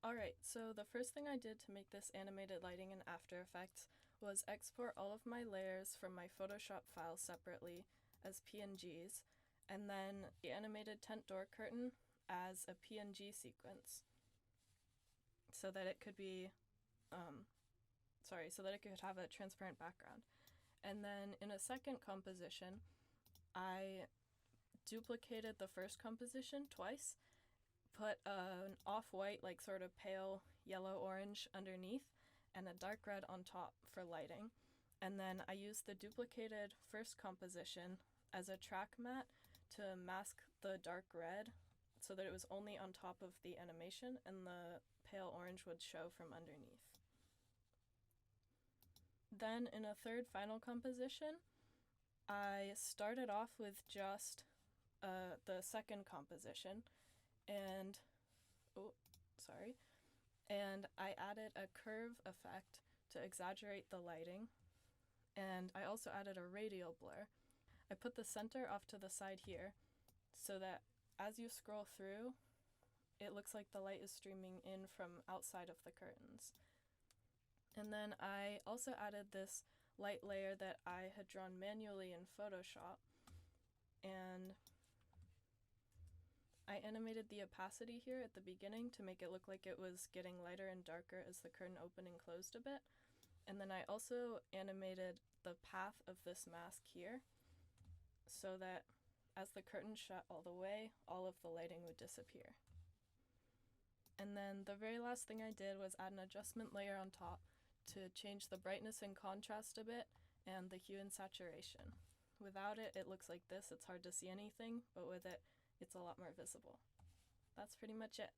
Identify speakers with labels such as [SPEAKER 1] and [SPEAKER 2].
[SPEAKER 1] Alright, so the first thing I did to make this animated lighting in After Effects was export all of my layers from my Photoshop file separately as PNGs, and then the animated tent door curtain as a PNG sequence so that it could be, so that it could have a transparent background. And then in a second composition, I duplicated the first composition twice, put an off-white, like sort of pale yellow-orange underneath, and a dark red on top for lighting. And then I used the duplicated first composition as a track matte to mask the dark red so that it was only on top of the animation and the pale orange would show from underneath. Then in a third final composition, I started off with just the second composition, and and I added a curve effect to exaggerate the lighting, and I also added a radial blur. I put the center off to the side here so that as you scroll through, it looks like the light is streaming in from outside of the curtains. And then I also added this light layer that I had drawn manually in Photoshop, and I animated the opacity here at the beginning to make it look like it was getting lighter and darker as the curtain opened and closed a bit. And then I also animated the path of this mask here so that as the curtain shut all the way, all of the lighting would disappear. And then the very last thing I did was add an adjustment layer on top to change the brightness and contrast a bit and the hue and saturation. Without it, it looks like this. It's hard to see anything, but with it, it's a lot more visible. That's pretty much it.